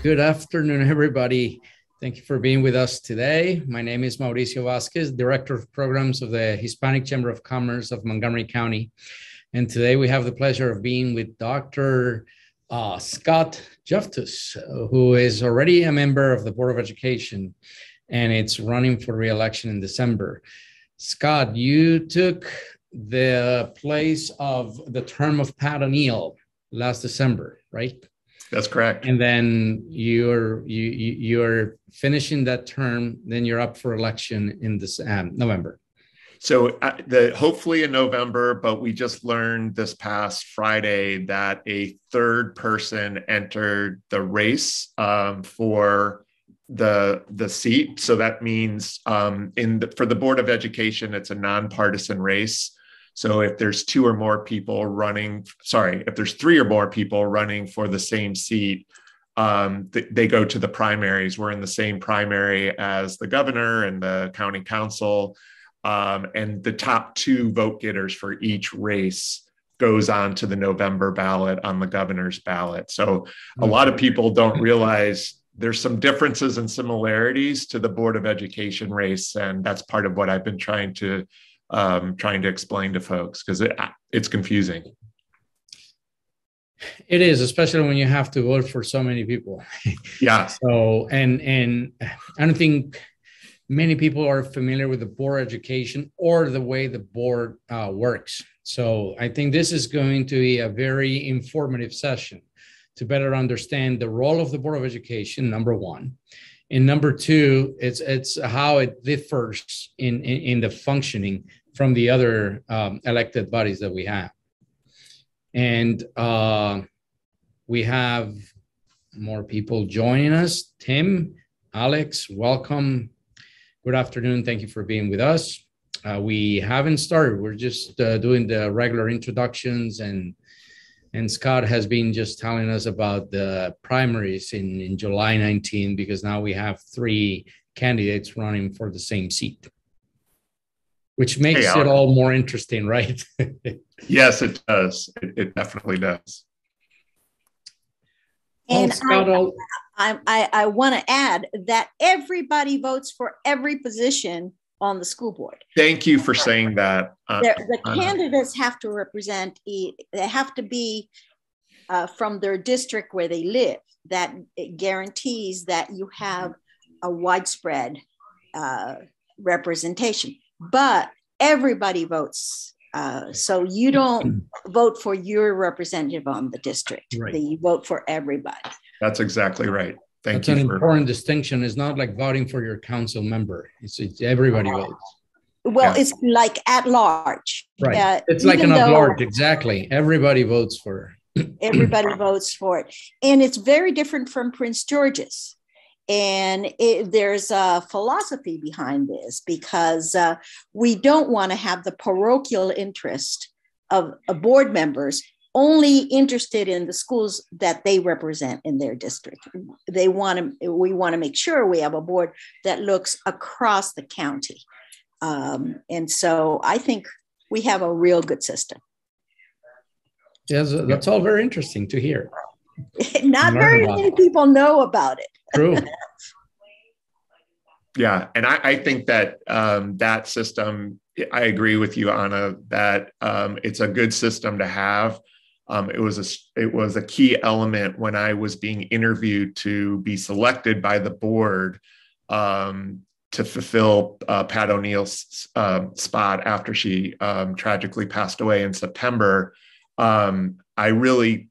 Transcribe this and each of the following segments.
Good afternoon, everybody. Thank you for being with us today. My name is Mauricio Vasquez, Director of Programs of the Hispanic Chamber of Commerce of Montgomery County. And today we have the pleasure of being with Dr. Scott Joftus, who is already a member of the Board of Education, and it's running for re-election in December. Scott, you took the place of the term of Pat O'Neill last December, right? That's correct. And then you're finishing that term, then you're up for election in this November. So hopefully in November, but we just learned this past Friday that a third person entered the race for the seat. So that means for the Board of Education, it's a nonpartisan race. So if there's if there's three or more people running for the same seat, they go to the primaries. We're in the same primary as the governor and the county council. And the top two vote getters for each race goes on to the November ballot on the governor's ballot. So a lot of people don't realize there's some differences and similarities to the Board of Education race. And that's part of what I've been trying to explain to folks, because it's confusing. It is, especially when you have to vote for so many people. Yeah. So, and I don't think many people are familiar with the Board of Education or the way the board works. So I think this is going to be a very informative session to better understand the role of the Board of Education, number one. And number two, it's how it differs in the functioning from the other elected bodies that we have. And we have more people joining us. Tim, Alex, welcome. Good afternoon. Thank you for being with us. We haven't started. We're just doing the regular introductions, and Scott has been just telling us about the primaries in July 19, because now we have 3 candidates running for the same seat, which makes it all more interesting, right? Yes, it does. It definitely does. And I want to add that everybody votes for every position on the school board. Thank you for saying that. The candidates have to represent, they have to be from their district where they live. That it guarantees that you have a widespread representation. But everybody votes. So you don't vote for your representative on the district. Right. You vote for everybody. That's exactly right. That's an important distinction. It's not like voting for your council member. It's everybody votes. Well, yeah. It's like at large. Right. It's like an at large. Exactly. Everybody votes for it. Everybody votes for it. And it's very different from Prince George's. And there's a philosophy behind this, because we don't want to have the parochial interest of board members only interested in the schools that they represent in their district. We want to make sure we have a board that looks across the county. And so I think we have a real good system. Yes, that's all very interesting to hear. Not very many people know about it. True. Yeah, and I think that that system, I agree with you, Anna, that it's a good system to have. It was a key element when I was being interviewed to be selected by the board to fulfill Pat O'Neill's spot after she tragically passed away in September. I really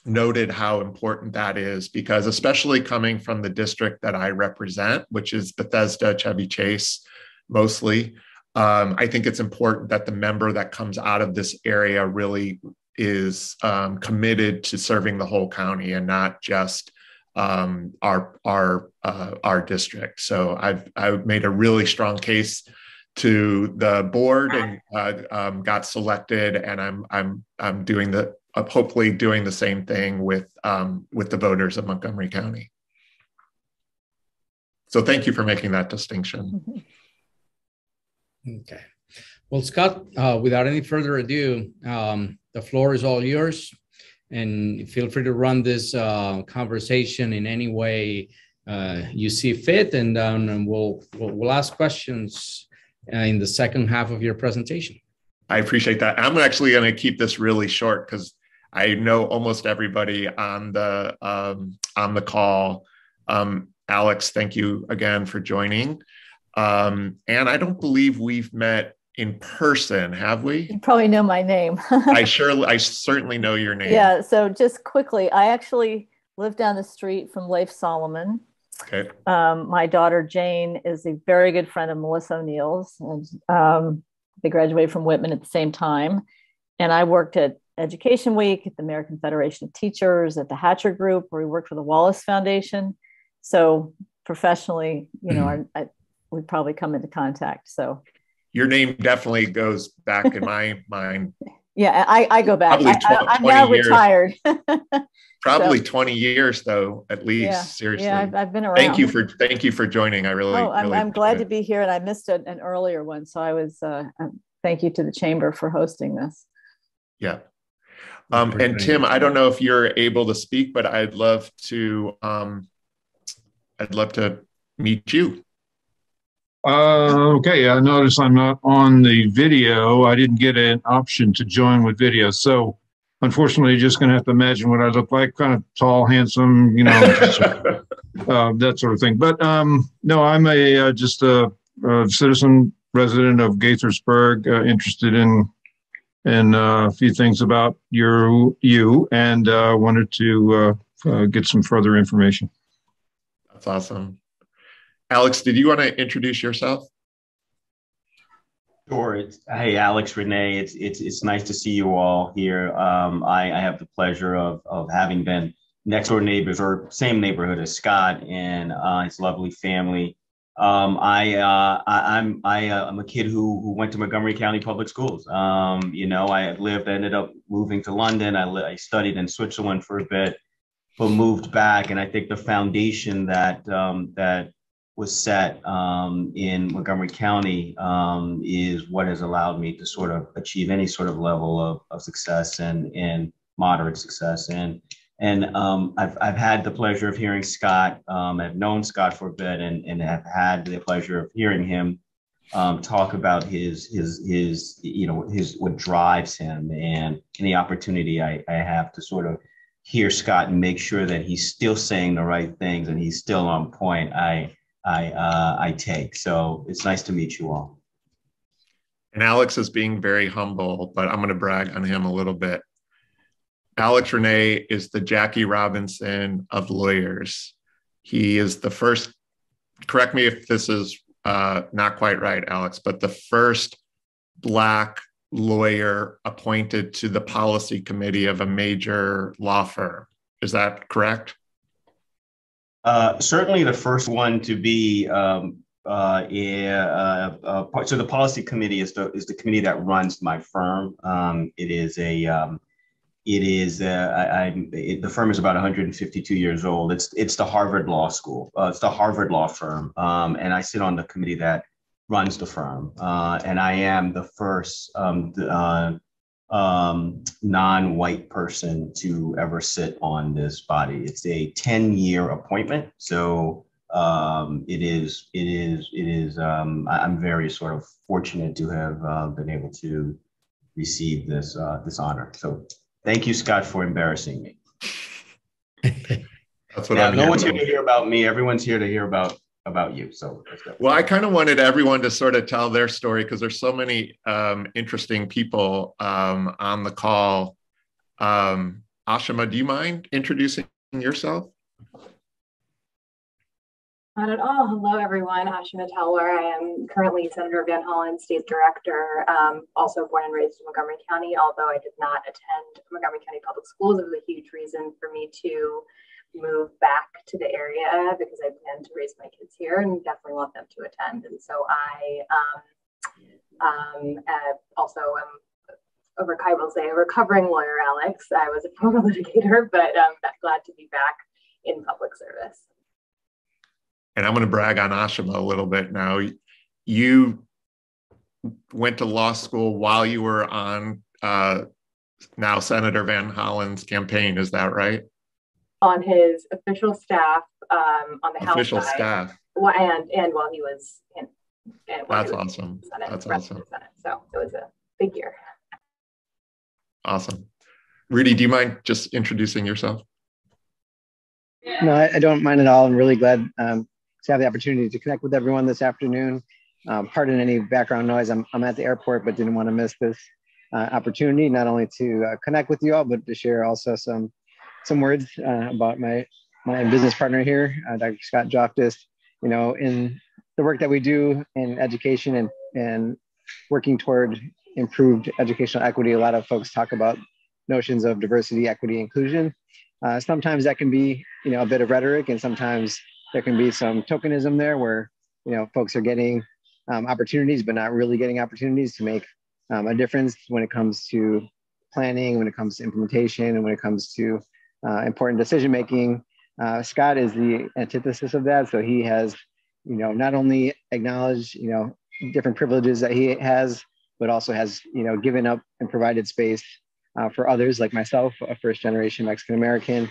noted how important that is, because especially coming from the district that I represent, which is Bethesda, Chevy Chase, mostly, I think it's important that the member that comes out of this area really is committed to serving the whole county and not just our district. So I've made a really strong case to the board and got selected, and I'm doing hopefully doing the same thing with the voters of Montgomery County. So thank you for making that distinction. Okay. Well, Scott, without any further ado, the floor is all yours. and feel free to run this conversation in any way you see fit, and we'll ask questions in the second half of your presentation. I appreciate that. I'm actually going to keep this really short because I know almost everybody on the call. Alex, thank you again for joining. And I don't believe we've met in person, have we? You probably know my name. I certainly know your name. Yeah. So just quickly, I actually live down the street from Leif Solomon. Okay. My daughter Jane is a very good friend of Melissa O'Neill's, and they graduated from Whitman at the same time. And I worked at Education Week, at the American Federation of Teachers, at the Hatcher Group, where we worked for the Wallace Foundation. So professionally, you know, we probably come into contact. So your name definitely goes back in my mind. Yeah, I go back. I'm 20 now years. Retired. Probably 20 years, though, at least. Yeah, seriously. Yeah, I've been around. Thank you for joining. I really. I'm glad to be here, and I missed an earlier one, so I was. Thank you to the Chamber for hosting this. Yeah. And Tim, I don't know if you're able to speak, but I'd love to meet you. Okay, I notice I'm not on the video. I didn't get an option to join with video. So unfortunately, you're just going to have to imagine what I look like, kind of tall, handsome, you know, that sort of thing. But no, I'm just a citizen resident of Gaithersburg, interested in a few things about you, and wanted to get some further information. That's awesome. Alex, did you want to introduce yourself? Sure. Hey, Alex, Renee. It's nice to see you all here. I have the pleasure of having been next door neighbors or same neighborhood as Scott and his lovely family. I'm a kid who went to Montgomery County Public Schools. You know, I ended up moving to London. I studied in Switzerland for a bit, but moved back. And I think the foundation that was set in Montgomery County is what has allowed me to sort of achieve any sort of level of success and moderate success. And I've had the pleasure of hearing Scott. I've known Scott for a bit and have had the pleasure of hearing him talk about his what drives him and the opportunity I have to sort of hear Scott and make sure that he's still saying the right things and he's still on point. I take. So it's nice to meet you all. And Alex is being very humble, but I'm going to brag on him a little bit. Alex Renee is the Jackie Robinson of lawyers. He is the first, correct me if this is not quite right, Alex, but the first Black lawyer appointed to the policy committee of a major law firm. Is that correct? Certainly the first one to be, so the policy committee is the committee that runs my firm. The firm is about 152 years old. It's the Harvard Law School. It's the Harvard Law Firm. And I sit on the committee that runs the firm. And I am the first non-white person to ever sit on this body. It's a 10-year appointment. So I'm very sort of fortunate to have been able to receive this honor. So thank you, Scott, for embarrassing me. That's what I'm no one's here to hear about me. Everyone's here to hear about you. So let's go. Well, I kind of wanted everyone to sort of tell their story because there's so many interesting people on the call. Ashima, do you mind introducing yourself? Not at all. Hello, everyone. Ashima Talwar. I am currently Senator Van Hollen's state director, also born and raised in Montgomery County, although I did not attend Montgomery County Public Schools. It was a huge reason for me to move back to the area because I plan to raise my kids here and definitely want them to attend. And so I also am I will say a recovering lawyer, Alex. I was a former litigator, but glad to be back in public service. And I'm going to brag on Ashima a little bit now. You went to law school while you were on now Senator Van Hollen's campaign. Is that right? On his official staff, on the Official House side, staff. well, and while he was in, That's awesome. Senate, That's awesome. Senate. So it was a big year. Awesome. Rudy, do you mind just introducing yourself? No, I don't mind at all. I'm really glad to have the opportunity to connect with everyone this afternoon. Pardon any background noise. I'm at the airport, but didn't want to miss this opportunity, not only to connect with you all, but to share also some words about my business partner here, Dr. Scott Joftus. You know, in the work that we do in education and working toward improved educational equity, a lot of folks talk about notions of diversity, equity, inclusion. Sometimes that can be, you know, a bit of rhetoric, and sometimes there can be some tokenism there where, you know, folks are getting opportunities, but not really getting opportunities to make a difference when it comes to planning, when it comes to implementation, and when it comes to important decision making. Scott is the antithesis of that. So he has, you know, not only acknowledged, you know, different privileges that he has, but also has, you know, given up and provided space for others like myself, a first generation Mexican American,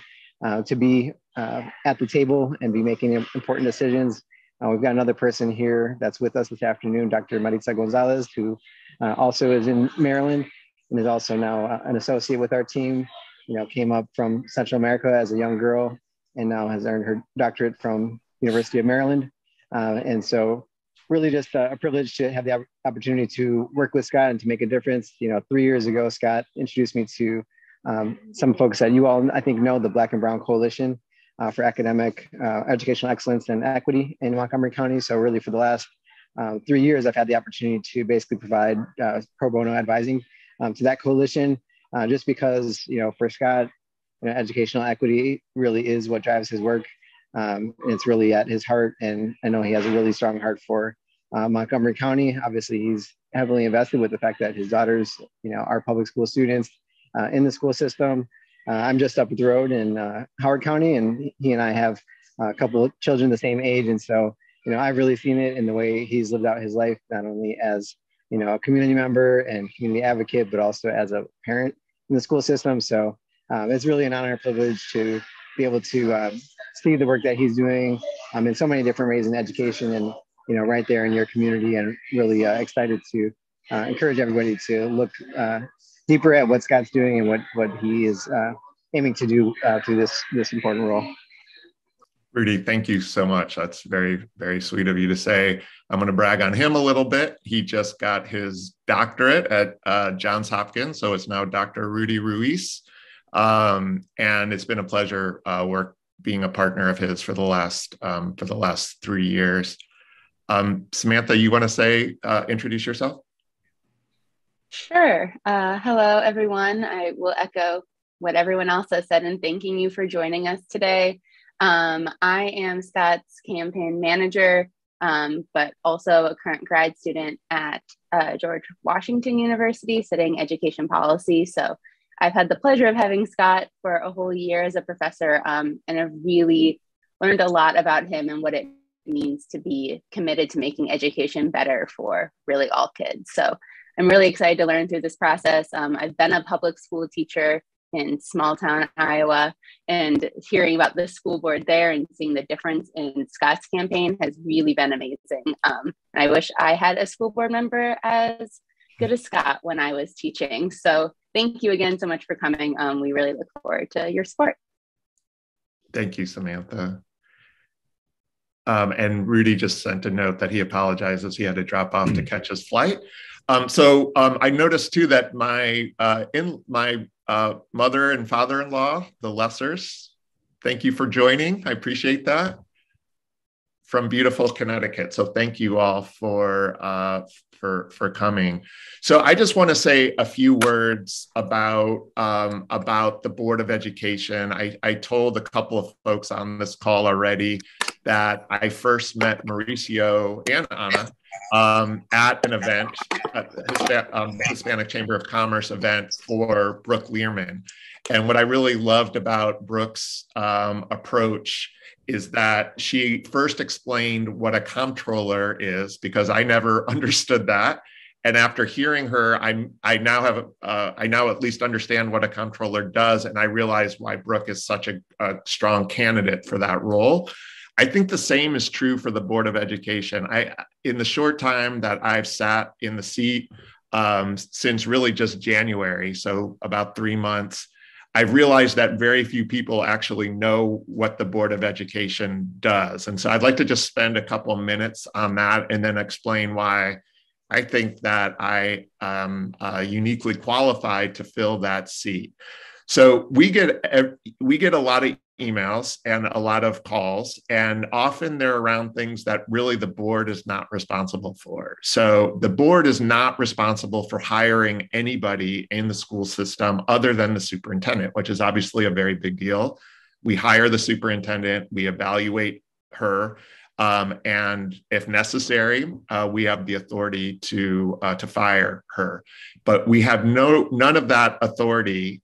to be at the table and be making important decisions. We've got another person here that's with us this afternoon, Dr. Maritza Gonzalez, who also is in Maryland and is also now an associate with our team. You know, came up from Central America as a young girl and now has earned her doctorate from University of Maryland. And so really just a privilege to have the opportunity to work with Scott and to make a difference. You know, 3 years ago, Scott introduced me to some folks that you all, I think, know, the Black and Brown Coalition for Academic Educational Excellence and Equity in Montgomery County. So really for the last 3 years, I've had the opportunity to basically provide pro bono advising to that coalition, just because, you know, for Scott, you know, educational equity really is what drives his work. It's really at his heart, and I know he has a really strong heart for Montgomery County. Obviously, he's heavily invested with the fact that his daughters, you know, are public school students in the school system. I'm just up the road in Howard County, and he and I have a couple of children the same age, and so, you know, I've really seen it in the way he's lived out his life, not only as, you know, a community member and community advocate, but also as a parent in the school system. So it's really an honor and privilege to be able to see the work that he's doing in so many different ways in education and, you know, right there in your community, and really excited to encourage everybody to look deeper at what Scott's doing and what he is aiming to do through this important role. Rudy, thank you so much. That's very, very sweet of you to say. I'm going to brag on him a little bit. He just got his doctorate at Johns Hopkins, so it's now Dr. Rudy Ruiz. And it's been a pleasure being a partner of his for the last 3 years. Samantha, you want to introduce yourself? Sure. Hello, everyone. I will echo what everyone else has said in thanking you for joining us today. I am Scott's campaign manager, but also a current grad student at George Washington University, studying education policy. So I've had the pleasure of having Scott for a whole year as a professor, and I've really learned a lot about him and what it means to be committed to making education better for really all kids. So I'm really excited to learn through this process. I've been a public school teacher in small town Iowa, and hearing about the school board there and seeing the difference in Scott's campaign has really been amazing. I wish I had a school board member as good as Scott when I was teaching. So thank you again so much for coming. We really look forward to your support. Thank you, Samantha. And Rudy just sent a note that he apologizes. He had to drop off to catch his flight. So I noticed too that my mother and father-in-law, the Lessers, thank you for joining. I appreciate that. From beautiful Connecticut. So thank you all for coming. So I just want to say a few words about the Board of Education. I told a couple of folks on this call already that I first met Mauricio and Ana at an event, at the Hispanic Chamber of Commerce event for Brooke Learman. And what I really loved about Brooke's approach is that she first explained what a comptroller is, because I never understood that. And after hearing her, I now at least understand what a comptroller does, and I realize why Brooke is such a strong candidate for that role. I think the same is true for the Board of Education. In the short time that I've sat in the seat, since really just January, so about 3 months, I've realized that very few people actually know what the Board of Education does. And so I'd like to just spend a couple of minutes on that and then explain why I think that I am uniquely qualified to fill that seat. So we get a lot of emails and a lot of calls, and often they're around things that really the board is not responsible for. So the board is not responsible for hiring anybody in the school system other than the superintendent, which is obviously a very big deal. We hire the superintendent, we evaluate her, and if necessary, we have the authority to fire her. But we have none of that authority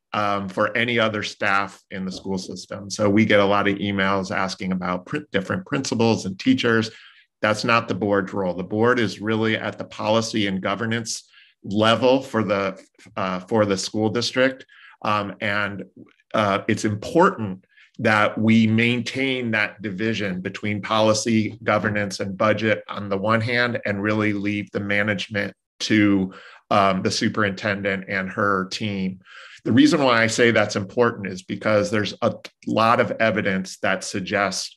for any other staff in the school system. So we get a lot of emails asking about different principals and teachers. That's not the board's role. The board is really at the policy and governance level for the school district, and it's important that we maintain that division between policy, governance, and budget on the one hand, and really leave the management to the superintendent and her team. The reason why I say that's important is because there's a lot of evidence that suggests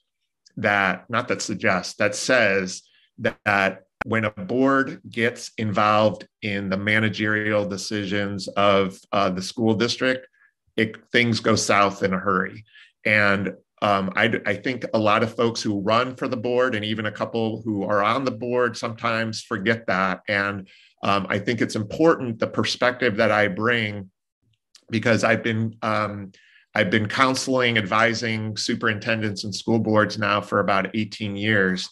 that, that says that when a board gets involved in the managerial decisions of the school district, things go south in a hurry. And I think a lot of folks who run for the board, and even a couple who are on the board, sometimes forget that. And I think it's important, the perspective that I bring, because I've been counseling, advising superintendents and school boards now for about 18 years.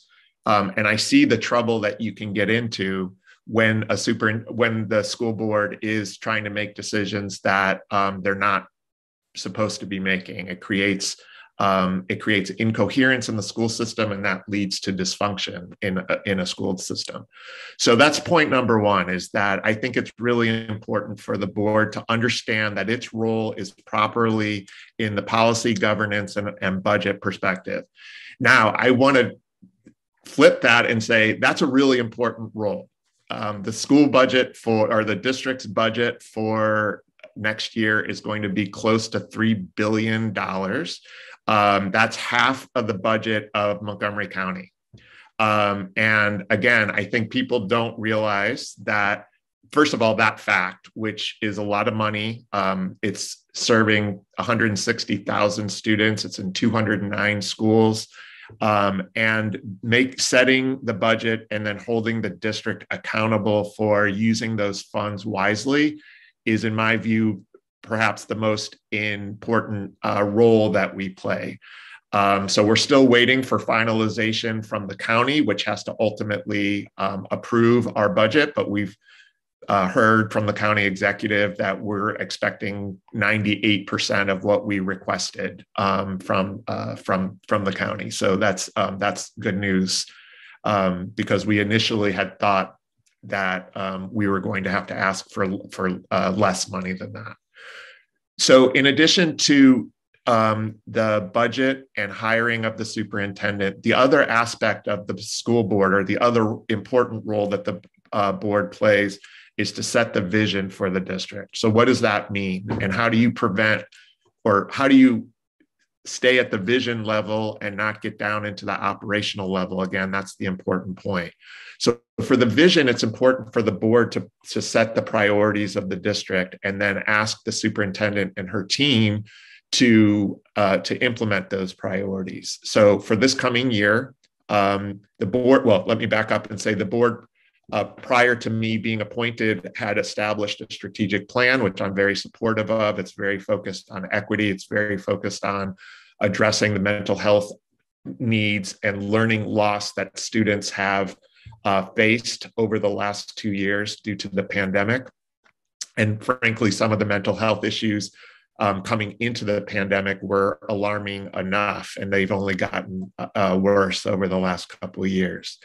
And I see the trouble that you can get into when the school board is trying to make decisions that they're not supposed to be making. It creates incoherence in the school system, and that leads to dysfunction in a school system. So that's point number one, is that I think it's really important for the board to understand that its role is properly in the policy, governance, and budget perspective. Now, I want to flip that and say that's a really important role. The school budget or the district's budget for next year is going to be close to $3 billion. That's half of the budget of Montgomery County. And again, I think people don't realize that, first of all, that fact, which is a lot of money, it's serving 160,000 students, it's in 209 schools, and setting the budget and then holding the district accountable for using those funds wisely is, in my view, perhaps the most important role that we play. So we're still waiting for finalization from the county, which has to ultimately approve our budget, but we've heard from the county executive that we're expecting 98% of what we requested from the county. So that's good news, because we initially had thought that we were going to have to ask for less money than that. So in addition to the budget and hiring of the superintendent, the other aspect of the school board, or the other important role that the board plays, is to set the vision for the district. So what does that mean? And how do you how do you stay at the vision level and not get down into the operational level? Again, that's the important point. So for the vision, it's important for the board to set the priorities of the district and then ask the superintendent and her team to implement those priorities. So for this coming year, the board, well, let me back up and say the board, prior to me being appointed, had established a strategic plan, which I'm very supportive of. It's very focused on equity. It's very focused on addressing the mental health needs and learning loss that students have faced over the last 2 years due to the pandemic. And frankly, some of the mental health issues coming into the pandemic were alarming enough, and they've only gotten worse over the last couple of years.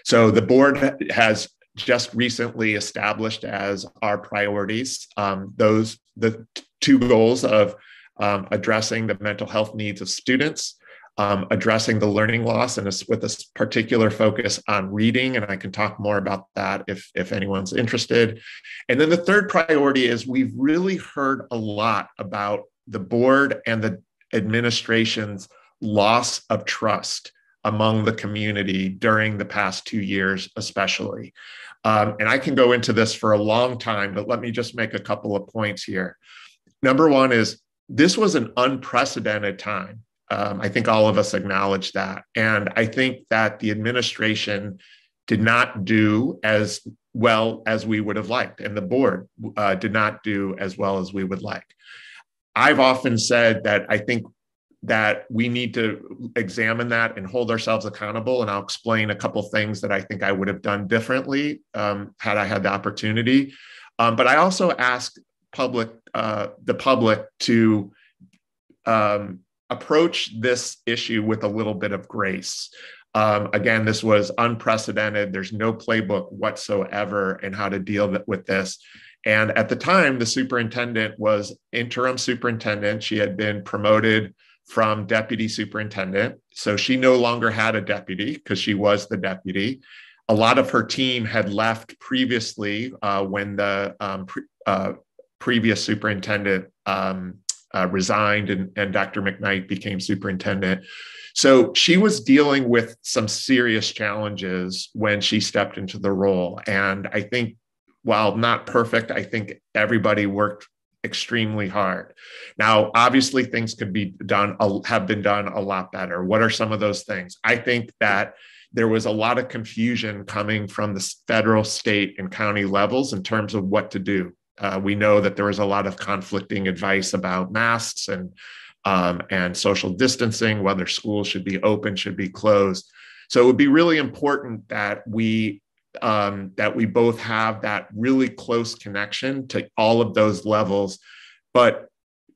So the board has just recently established as our priorities. The two goals of addressing the mental health needs of students, addressing the learning loss, and with a particular focus on reading. And I can talk more about that if anyone's interested. And then the third priority is we've really heard a lot about the board and the administration's loss of trust among the community during the past 2 years, especially. And I can go into this for a long time, but let me just make a couple of points here. Number one is this was an unprecedented time. I think all of us acknowledge that. And I think that the administration did not do as well as we would have liked, and the board did not do as well as we would like. I've often said that I think that we need to examine that and hold ourselves accountable. And I'll explain a couple things that I think I would have done differently had I had the opportunity. But I also ask the public to approach this issue with a little bit of grace. Again, this was unprecedented. There's no playbook whatsoever in how to deal with this. And at the time, the superintendent was interim superintendent. She had been promoted from deputy superintendent. So she no longer had a deputy because she was the deputy. A lot of her team had left previously when the previous superintendent resigned and Dr. McKnight became superintendent. So she was dealing with some serious challenges when she stepped into the role. And I think, while not perfect, I think everybody worked extremely hard. Now, obviously, things could be done, have been done a lot better. What are some of those things? I think that there was a lot of confusion coming from the federal, state, and county levels in terms of what to do. We know that there was a lot of conflicting advice about masks and social distancing, whether schools should be open, should be closed. So it would be really important that we both have that really close connection to all of those levels. But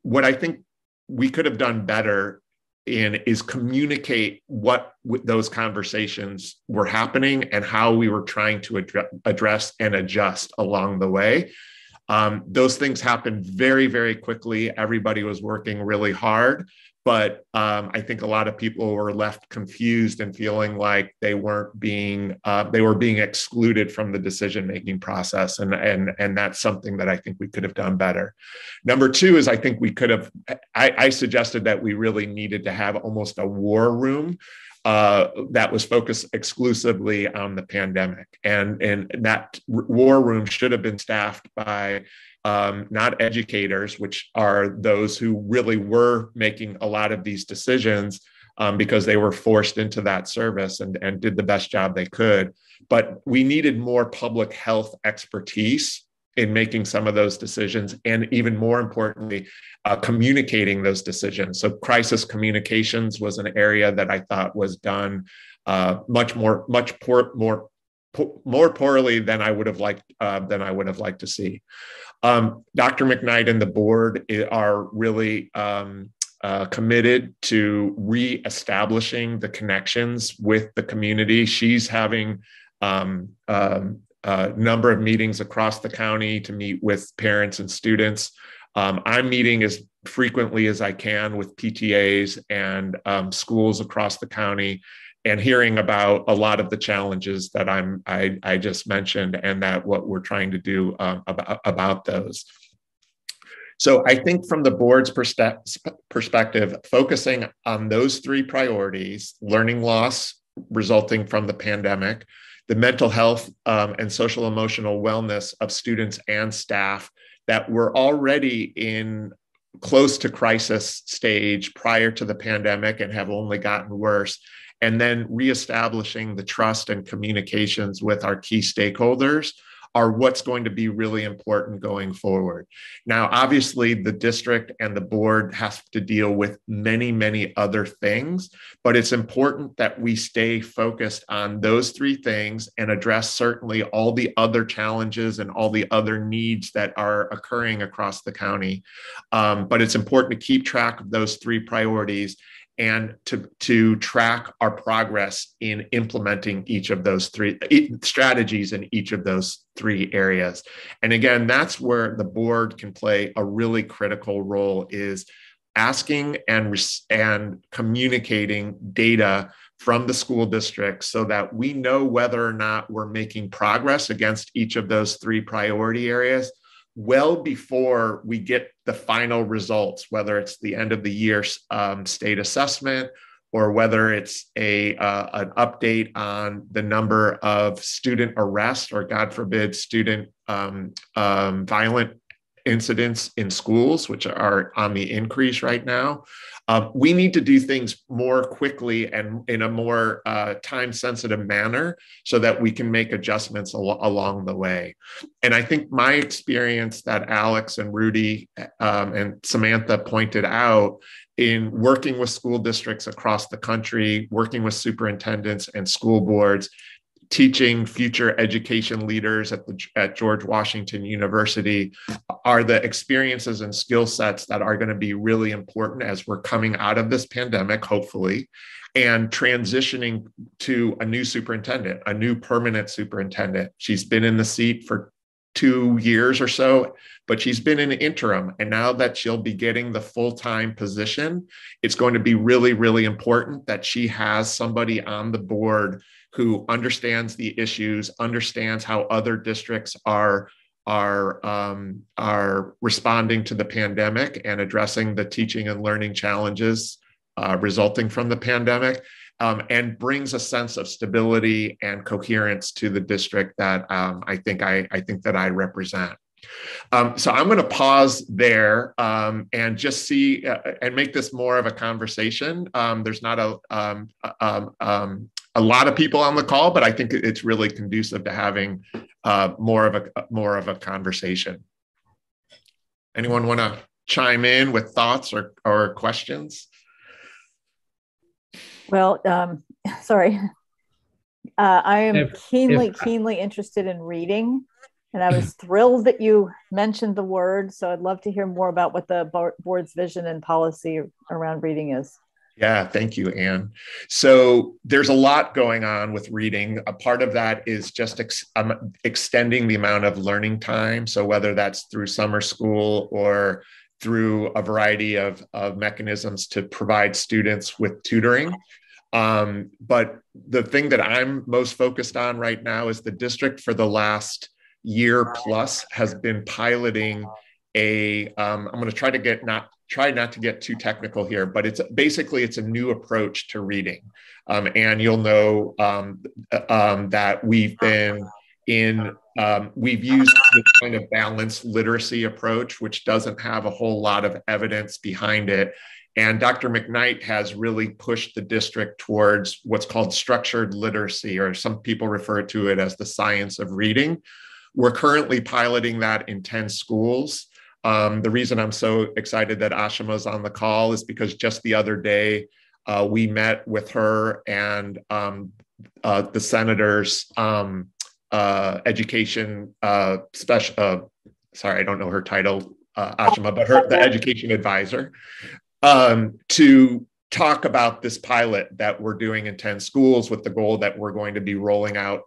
what I think we could have done better in is communicate what those conversations were happening and how we were trying to address and adjust along the way. Those things happened very, very quickly. Everybody was working really hard, but I think a lot of people were left confused and feeling like they were being excluded from the decision-making process. And that's something that I think we could have done better. Number two is I think we could have, I suggested that we really needed to have almost a war room that was focused exclusively on the pandemic. And that war room should have been staffed by not educators, which are those who really were making a lot of these decisions because they were forced into that service and did the best job they could. But we needed more public health expertise in making some of those decisions, and even more importantly, communicating those decisions. So crisis communications was an area that I thought was done much more poorly than I would have liked to see. Dr. McKnight and the board are really committed to reestablishing the connections with the community. She's having a number of meetings across the county to meet with parents and students. I'm meeting as frequently as I can with PTAs and schools across the county, and hearing about a lot of the challenges that I just mentioned, and that what we're trying to do about those. So I think from the board's perspective, focusing on those three priorities: learning loss resulting from the pandemic, the mental health and social emotional wellness of students and staff that were already in close to crisis stage prior to the pandemic and have only gotten worse, and then reestablishing the trust and communications with our key stakeholders are what's going to be really important going forward. Now, obviously, the district and the board has to deal with many, many other things, but it's important that we stay focused on those three things and address certainly all the other challenges and all the other needs that are occurring across the county. But it's important to keep track of those three priorities and to track our progress in implementing each of those three strategies in each of those three areas. And again, that's where the board can play a really critical role, is asking and communicating data from the school district so that we know whether or not we're making progress against each of those three priority areas well before we get the final results, whether it's the end of the year state assessment, or whether it's an update on the number of student arrests, or God forbid, student violent incidents in schools, which are on the increase right now. We need to do things more quickly and in a more time-sensitive manner so that we can make adjustments along the way. And I think my experience that Alex and Rudy and Samantha pointed out in working with school districts across the country, working with superintendents and school boards, teaching future education leaders at George Washington University, are the experiences and skill sets that are going to be really important as we're coming out of this pandemic, hopefully, and transitioning to a new superintendent, a new permanent superintendent. She's been in the seat for 2 years or so, but she's been in an interim. And now that she'll be getting the full-time position, it's going to be really, really important that she has somebody on the board who understands the issues, understands how other districts are responding to the pandemic and addressing the teaching and learning challenges resulting from the pandemic, and brings a sense of stability and coherence to the district that I think that I represent. So I'm going to pause there and just see and make this more of a conversation. There's not a lot of people on the call, but I think it's really conducive to having more of a conversation. Anyone want to chime in with thoughts or questions? Well, sorry. I am keenly interested in reading, and I was thrilled that you mentioned the word. So I'd love to hear more about what the board's vision and policy around reading is. Yeah, thank you, Anne. So there's a lot going on with reading. A part of that is just extending the amount of learning time. So whether that's through summer school or through a variety of mechanisms to provide students with tutoring. But the thing that I'm most focused on right now is the district for the last year plus has been piloting I'm going to try not to get too technical here, but it's a new approach to reading. And you'll know that we've used this kind of balanced literacy approach, which doesn't have a whole lot of evidence behind it. And Dr. McKnight has really pushed the district towards what's called structured literacy, or some people refer to it as the science of reading. We're currently piloting that in 10 schools. The reason I'm so excited that Ashima's on the call is because just the other day, we met with her and the senator's education special, sorry, I don't know her title, Ashima, but the education advisor, to talk about this pilot that we're doing in 10 schools with the goal that we're going to be rolling out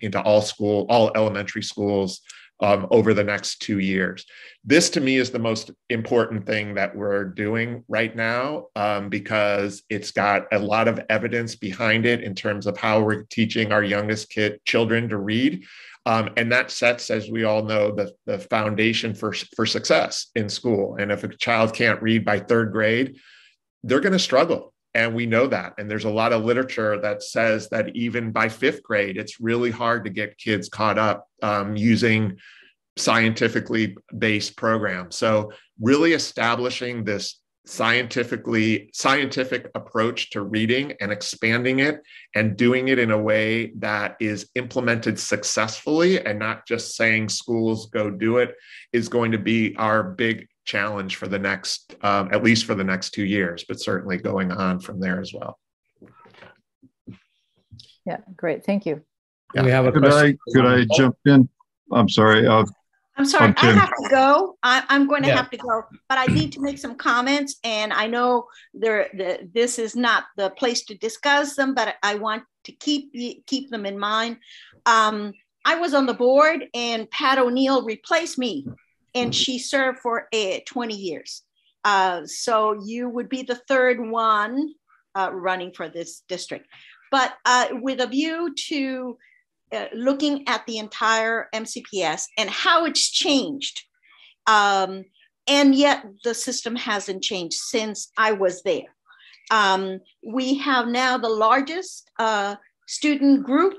into all elementary schools over the next 2 years. This to me is the most important thing that we're doing right now because it's got a lot of evidence behind it in terms of how we're teaching our youngest children to read. And that sets, as we all know, the foundation for success in school. And if a child can't read by 3rd grade, they're going to struggle. And we know that. And there's a lot of literature that says that even by 5th grade, it's really hard to get kids caught up using scientifically based programs. So really establishing this scientific approach to reading and expanding it and doing it in a way that is implemented successfully and not just saying schools go do it is going to be our big challenge for the next, at least for the next 2 years, but certainly going on from there as well. Yeah, great. Thank you. Yeah. We have a could I jump in? I'm sorry. I'm sorry, I Tim. have to go. I'm going to Yeah. have to go, but I need to make some comments, and I know this is not the place to discuss them, but I want to keep them in mind. I was on the board, and Pat O'Neill replaced me, and she served for 20 years. So you would be the third one running for this district, but with a view to looking at the entire MCPS and how it's changed. And yet the system hasn't changed since I was there. We have now the largest student group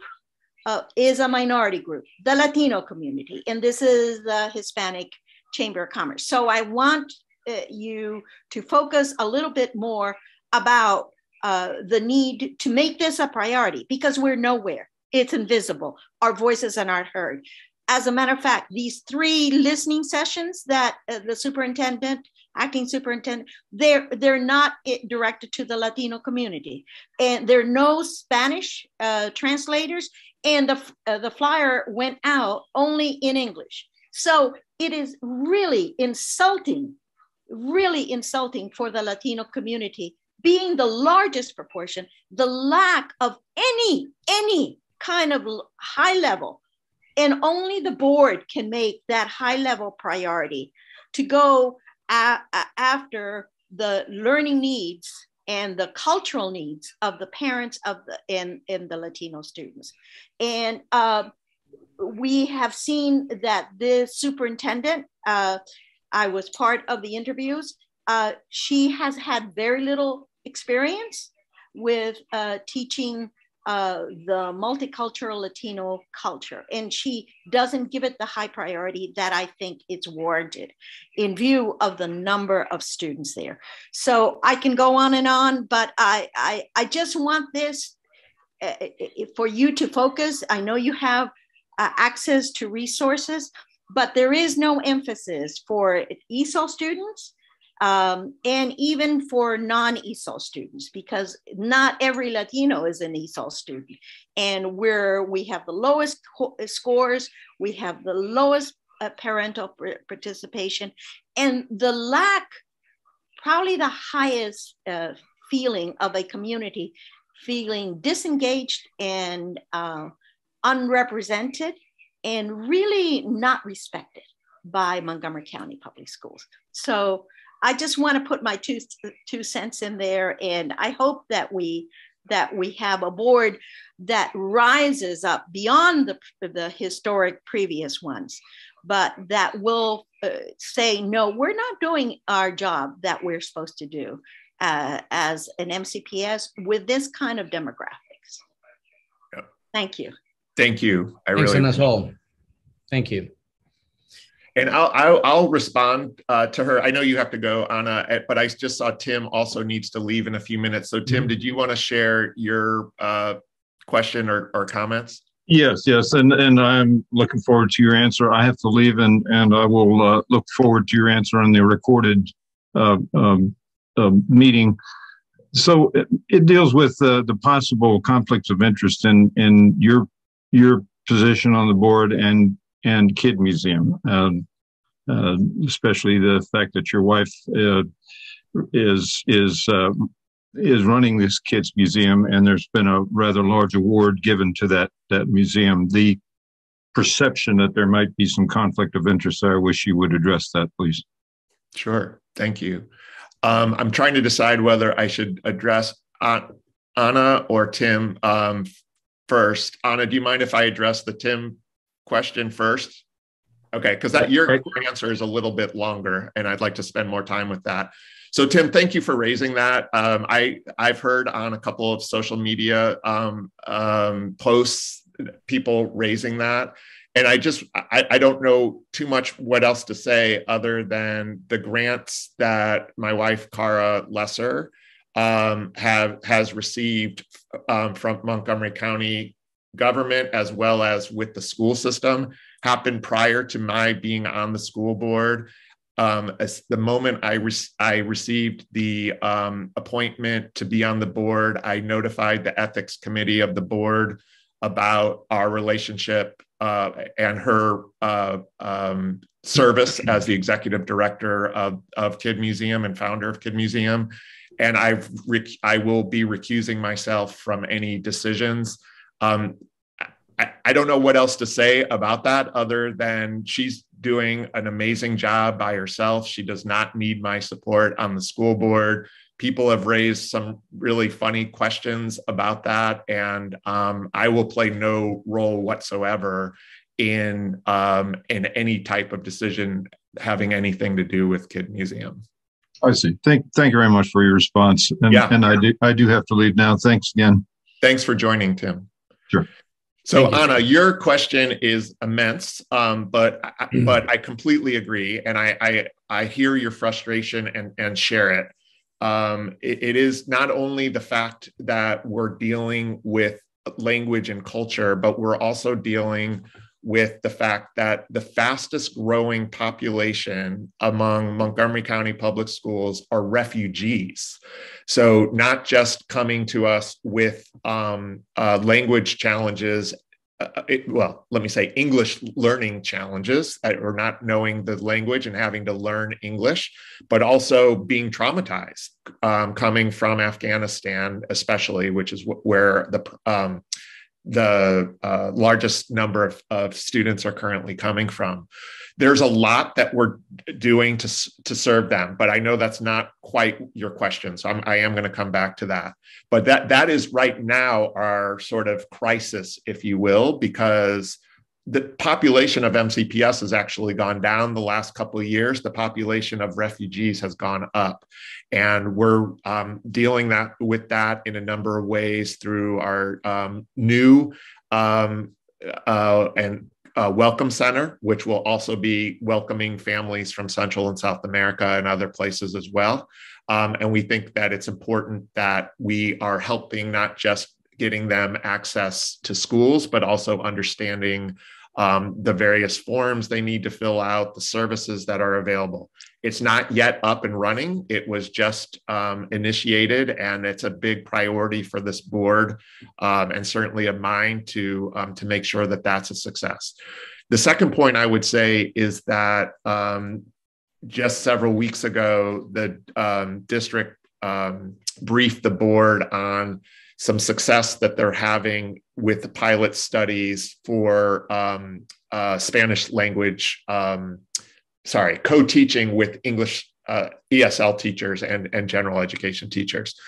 is a minority group, the Latino community, and this is the Hispanic Chamber of Commerce. So I want you to focus a little bit more about the need to make this a priority, because we're nowhere. It's invisible. Our voices are not heard. As a matter of fact, these 3 listening sessions that the superintendent, acting superintendent, they're not directed to the Latino community, and there are no Spanish translators, and the flyer went out only in English. So it is really insulting for the Latino community, being the largest proportion, the lack of any kind of high level, and only the board can make that high level priority to go after the learning needs and the cultural needs of the parents of and the Latino students. And we have seen that this superintendent, I was part of the interviews, she has had very little experience with teaching the multicultural Latino culture, and she doesn't give it the high priority that I think it's warranted in view of the number of students there. So I can go on, but I just want this for you to focus. I know you have access to resources, but there is no emphasis for ESOL students and even for non-ESOL students, because not every Latino is an ESOL student. And we have the lowest scores, we have the lowest parental participation, and the lack, probably the highest feeling of a community feeling disengaged and unrepresented and really not respected by Montgomery County Public Schools. So I just want to put my two cents in there, and I hope that we have a board that rises up beyond the historic previous ones, but that will say, no, we're not doing our job that we're supposed to do as an MCPS with this kind of demographics. Yep. Thank you. Thank you. Thanks on us all. Thank you. And I'll respond to her. I know you have to go, Anna, but I just saw Tim also needs to leave in a few minutes. So Tim, did you want to share your question or comments? Yes, and I'm looking forward to your answer. I have to leave, and I will look forward to your answer on the recorded meeting. So it deals with the possible conflicts of interest in your position on the board and Kid Museum, especially the fact that your wife is running this kids museum, and there's been a rather large award given to that museum. The perception that there might be some conflict of interest, I wish you would address that, please. Sure, thank you. I'm trying to decide whether I should address Anna or Tim first. Anna, do you mind if I address the Tim question first? Okay, because your answer is a little bit longer, and I'd like to spend more time with that. So Tim, thank you for raising that. I've heard on a couple of social media posts, people raising that. And I don't know too much what else to say other than the grants that my wife, Cara Lesser, has received from Montgomery County government, as well as with the school system, happened prior to my being on the school board. As the moment I received the appointment to be on the board, I notified the ethics committee of the board about our relationship and her service as the executive director of Kid Museum and founder of Kid Museum. And I will be recusing myself from any decisions. I don't know what else to say about that other than she's doing an amazing job by herself. She does not need my support on the school board. People have raised some really funny questions about that, and I will play no role whatsoever in any type of decision having anything to do with Kid Museum. I see. Thank you very much for your response. And, yeah. And I do have to leave now. Thanks again. Thanks for joining, Tim. Sure. So Anna, your question is immense, but I completely agree, and I hear your frustration and share it. It is not only the fact that we're dealing with language and culture, but we're also dealing with the fact that the fastest growing population among Montgomery County Public Schools are refugees. So not just coming to us with language challenges, well, let me say English learning challenges, or not knowing the language and having to learn English, but also being traumatized coming from Afghanistan, especially, which is where the largest number of students are currently coming from. There's a lot that we're doing to serve them, but I know that's not quite your question. So I am going to come back to that. But that is right now our sort of crisis, if you will, because the population of MCPS has actually gone down the last couple of years. The population of refugees has gone up. And we're dealing with that in a number of ways through our new Welcome Center, which will also be welcoming families from Central and South America and other places as well. And we think that it's important that we are helping not just getting them access to schools, but also understanding the various forms they need to fill out, the services that are available. It's not yet up and running. It was just initiated, and it's a big priority for this board, and certainly of mine to make sure that that's a success. The second point I would say is that just several weeks ago, the district briefed the board on some success that they're having with the pilot studies for Spanish language, co-teaching with English ESL teachers and general education teachers.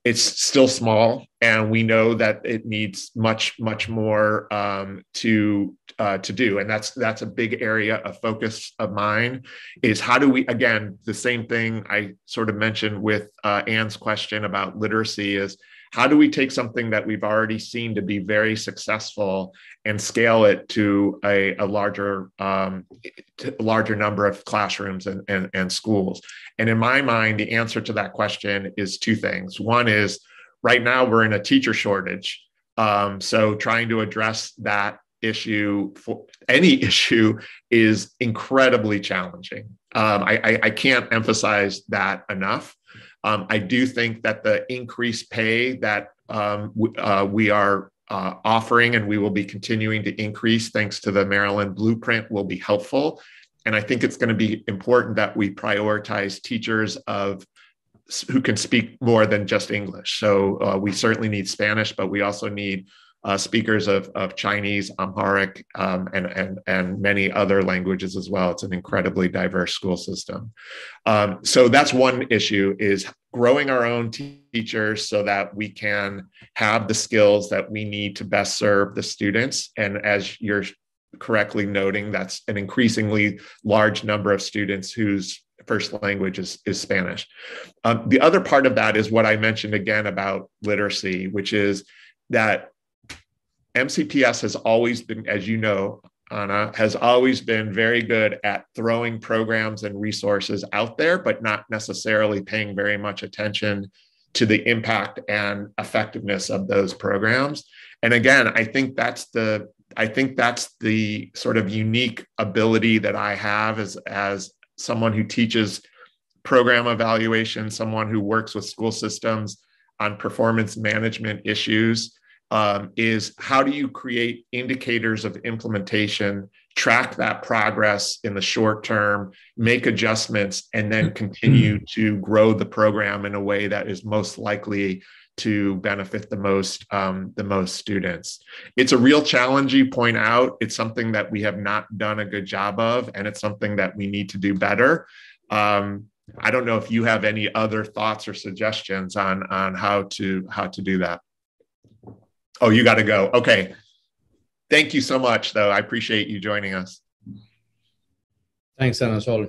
It's still small, and we know that it needs much more to do, and that's a big area of focus of mine. Is how do we, again, the same thing I sort of mentioned with Anne's question about literacy, is how do we take something that we've already seen to be very successful and scale it to a larger number of classrooms and schools? And in my mind, the answer to that question is two things. One is, right now we're in a teacher shortage. So trying to address that issue, for any issue, is incredibly challenging. I can't emphasize that enough. I do think that the increased pay that we are offering, and we will be continuing to increase thanks to the Maryland Blueprint, will be helpful. And I think it's going to be important that we prioritize teachers who can speak more than just English. So we certainly need Spanish, but we also need speakers of Chinese, Amharic, and many other languages as well. It's an incredibly diverse school system. So that's one issue, is growing our own teachers so that we can have the skills that we need to best serve the students. And as you're correctly noting, that's an increasingly large number of students whose first language is Spanish. The other part of that is what I mentioned again about literacy, which is that MCPS has always been, as you know, Anna, has always been very good at throwing programs and resources out there, but not necessarily paying very much attention to the impact and effectiveness of those programs. And again, I think that's the sort of unique ability that I have as someone who teaches program evaluation, someone who works with school systems on performance management issues, is how do you create indicators of implementation, track that progress in the short term, make adjustments, and then continue to grow the program in a way that is most likely to benefit the most students. It's a real challenge you point out. It's something that we have not done a good job of, and it's something that we need to do better. I don't know if you have any other thoughts or suggestions on how to do that. Oh, you got to go. Okay. Thank you so much, though. I appreciate you joining us. Thanks, Ana Sol.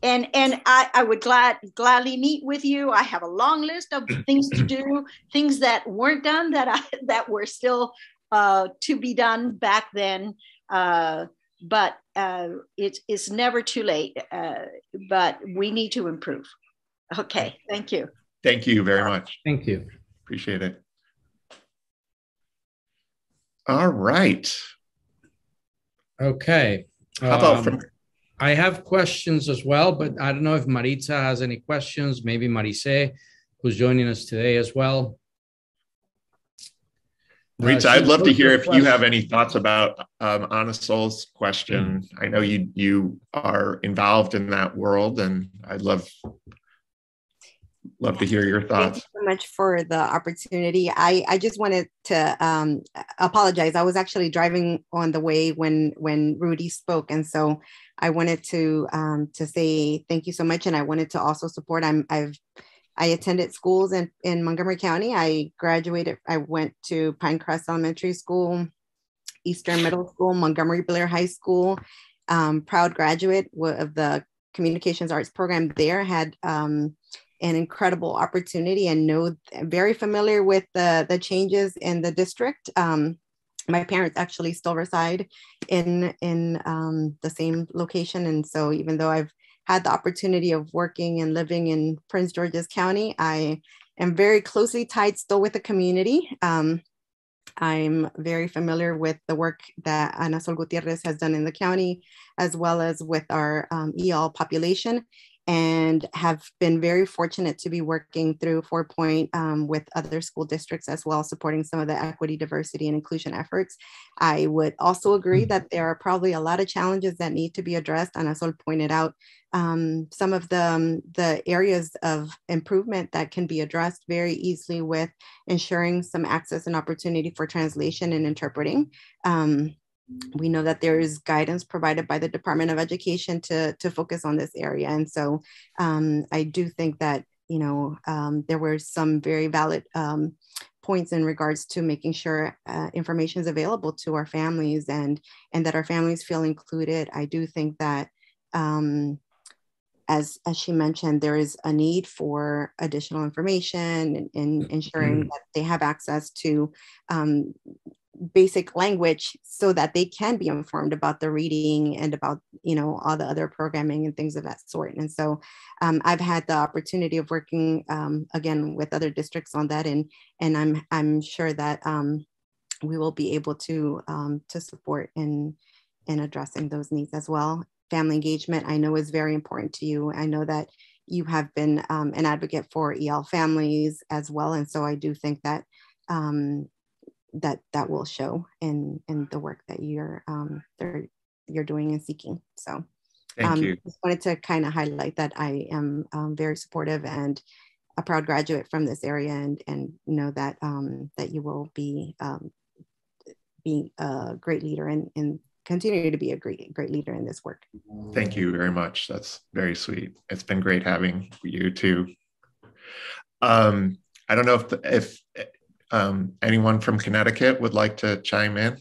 And I would gladly meet with you. I have a long list of things to do, things that weren't done that were still to be done back then. But it's never too late. But we need to improve. Okay, thank you. Thank you very much. Thank you. Appreciate it. All right. Okay. How about from? I have questions as well, but I don't know if Maritza has any questions. Maybe Marise, who's joining us today as well. Maritza, I'd love to hear if you have any thoughts about Ana Sol's question. I know you are involved in that world, and I'd love to hear your thoughts. Thank you so much for the opportunity. I just wanted to apologize. I was actually driving on the way when Rudy spoke, and so I wanted to say thank you so much, and I wanted to also support. I attended schools in Montgomery County. I graduated. I went to Pinecrest Elementary School, Eastern Middle School, Montgomery Blair High School. Proud graduate of the Communications Arts program there. Had an incredible opportunity and very familiar with the changes in the district. My parents actually still reside in the same location. And so even though I've had the opportunity of working and living in Prince George's County, I am very closely tied still with the community. I'm very familiar with the work that Ana Sol Gutierrez has done in the county, as well as with our EL population, and have been very fortunate to be working through 4 Point with other school districts as well, supporting some of the equity, diversity, and inclusion efforts. I would also agree that there are probably a lot of challenges that need to be addressed. Ana Sol pointed out some of the areas of improvement that can be addressed very easily with ensuring some access and opportunity for translation and interpreting. We know that there is guidance provided by the Department of Education to focus on this area. And so I do think that, there were some very valid points in regards to making sure information is available to our families and that our families feel included. I do think that, as she mentioned, there is a need for additional information and ensuring that they have access to basic language so that they can be informed about the reading and about all the other programming and things of that sort. And so I've had the opportunity of working again with other districts on that, and I'm sure that we will be able to support in addressing those needs as well. Family engagement, I know, is very important to you. I know that you have been an advocate for EL families as well, and so I do think that that will show in the work that you're doing and seeking. So thank you. Just wanted to kind of highlight that I am very supportive and a proud graduate from this area, and know that that you will be being a great leader and continue to be a great leader in this work. Thank you very much. That's very sweet. It's been great having you too. I don't know if anyone from Connecticut would like to chime in?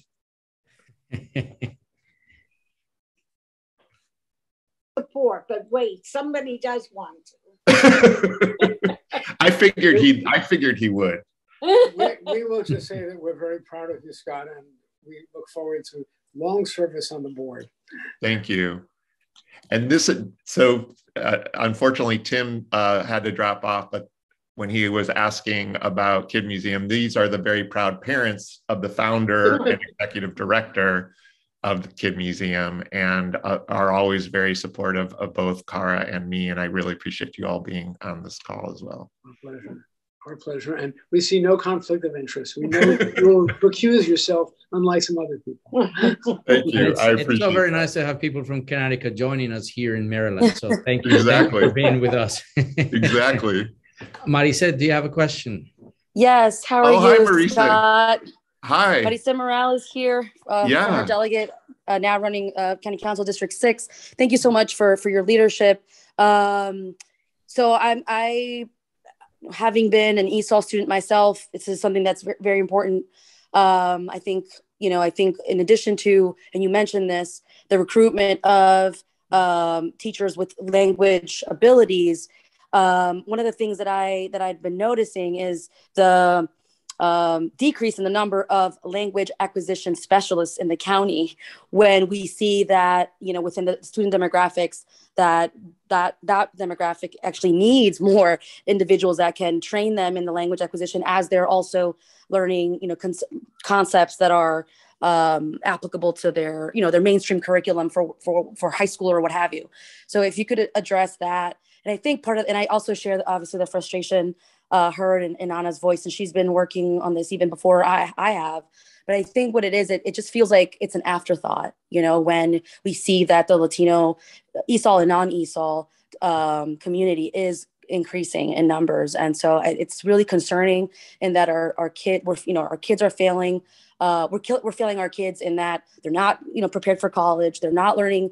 Support, but wait, somebody does want to. I figured he would. We will just say that we're very proud of you, Scott, and we look forward to long service on the board. Thank you. And unfortunately, Tim had to drop off, but when he was asking about Kid Museum, these are the very proud parents of the founder and executive director of the Kid Museum, and are always very supportive of both Cara and me. And I really appreciate you all being on this call as well. My pleasure. Our pleasure. And we see no conflict of interest. We know you will recuse yourself, unlike some other people. Thank you. It's, I it's appreciate so very that. nice to have people from Connecticut joining us here in Maryland. So thank you, Exactly. thank you for being with us. Exactly. Marisa, do you have a question? Yes. How are you, Hi, Marisa. Scott? Hi. Marisa Morales here, former delegate, now running County Council District 6. Thank you so much for your leadership. So I having been an ESOL student myself, this is something that's very important. I think in addition to, and you mentioned this, the recruitment of teachers with language abilities. One of the things that I'd been noticing is the decrease in the number of language acquisition specialists in the county, when we see that, within the student demographics, that demographic actually needs more individuals that can train them in the language acquisition as they're also learning, concepts that are applicable to their mainstream curriculum for high school or what have you. So if you could address that. And I think and I also share obviously the frustration heard in Anna's voice, and she's been working on this even before I have. But I think what it is, it just feels like it's an afterthought, when we see that the Latino ESOL and non-ESOL community is increasing in numbers. And so it's really concerning in that our kids are failing. We're failing our kids in that they're not, prepared for college. They're not learning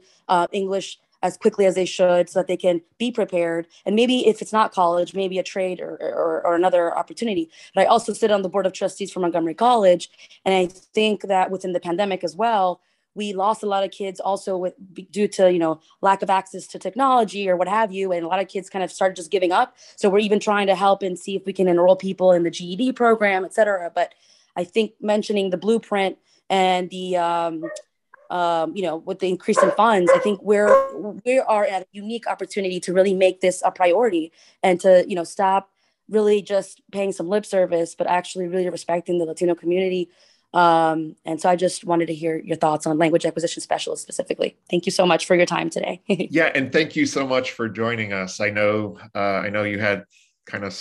English as quickly as they should, so that they can be prepared. And maybe if it's not college, maybe a trade or another opportunity. But I also sit on the board of trustees for Montgomery College. And I think that within the pandemic as well, we lost a lot of kids also due to, lack of access to technology or what have you. And a lot of kids kind of started just giving up. So we're even trying to help and see if we can enroll people in the GED program, et cetera. But I think mentioning the blueprint and the, with the increase in funds, I think we are at a unique opportunity to really make this a priority and to, stop really just paying some lip service, but actually really respecting the Latino community. And so I just wanted to hear your thoughts on language acquisition specialists specifically. Thank you so much for your time today. Yeah, and thank you so much for joining us. I know you had kind of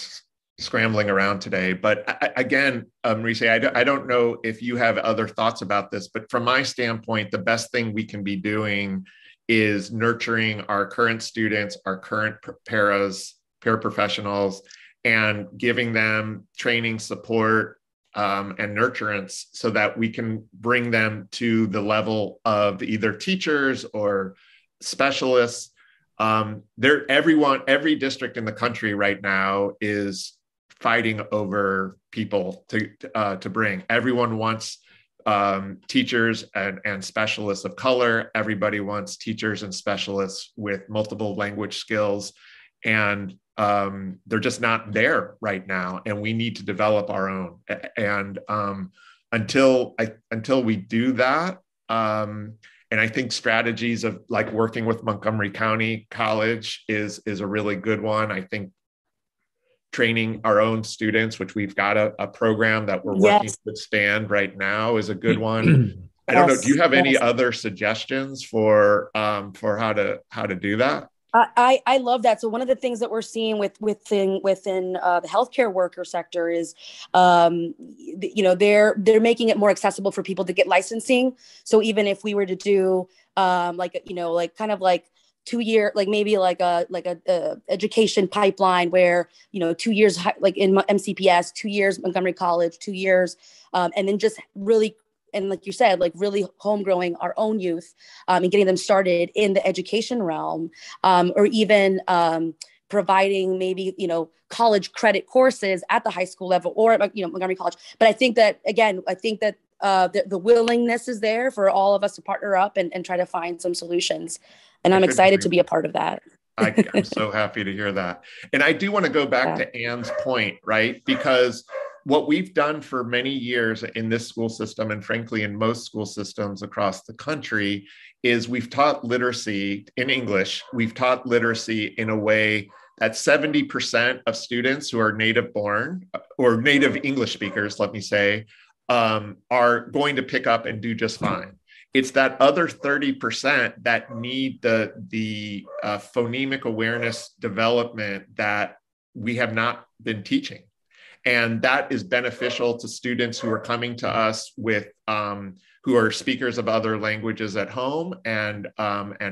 scrambling around today, but again, Marisa, I don't know if you have other thoughts about this, but from my standpoint, the best thing we can be doing is nurturing our current students, our current paraprofessionals, and giving them training, support, and nurturance so that we can bring them to the level of either teachers or specialists. Every district in the country right now is fighting over people to bring. Everyone wants teachers and specialists of color. Everybody wants teachers and specialists with multiple language skills, and they're just not there right now. And we need to develop our own. And until we do that, and I think strategies of like working with Montgomery County College is a really good one. I think training our own students, which we've got a program that we're working to expand right now, is a good one. I don't know. Do you have any other suggestions for how to do that? I love that. So one of the things that we're seeing within the healthcare worker sector is, they're making it more accessible for people to get licensing. So even if we were to do like 2 year, like maybe like a education pipeline where, 2 years, like in MCPS, 2 years, Montgomery College, 2 years, and then just really, and like you said, like really homegrowing our own youth and getting them started in the education realm, or even providing maybe, college credit courses at the high school level or, Montgomery College. But I think that, again, the willingness is there for all of us to partner up and try to find some solutions. And I'm excited to be a part of that. I'm so happy to hear that. And I do want to go back to Anne's point, right? Because what we've done for many years in this school system, and frankly, in most school systems across the country, is we've taught literacy in English. We've taught literacy in a way that 70% of students who are native born or native English speakers, let me say, are going to pick up and do just fine. It's that other 30% that need the phonemic awareness development that we have not been teaching. And that is beneficial to students who are coming to us with, who are speakers of other languages at home, and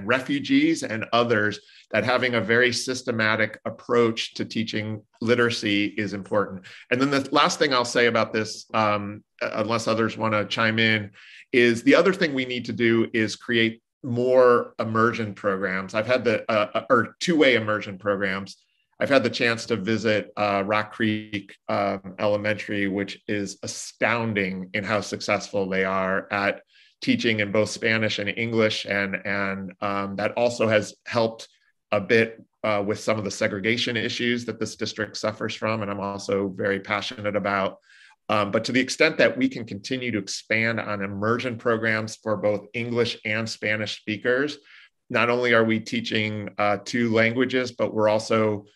refugees and others, that having a very systematic approach to teaching literacy is important. And then the last thing I'll say about this, unless others want to chime in, is the other thing we need to do is create more immersion programs. I've had or two-way immersion programs. I've had the chance to visit Rock Creek Elementary, which is astounding in how successful they are at teaching in both Spanish and English, and that also has helped a bit with some of the segregation issues that this district suffers from, and I'm also very passionate about. But to the extent that we can continue to expand on immersion programs for both English and Spanish speakers, not only are we teaching two languages, but we're also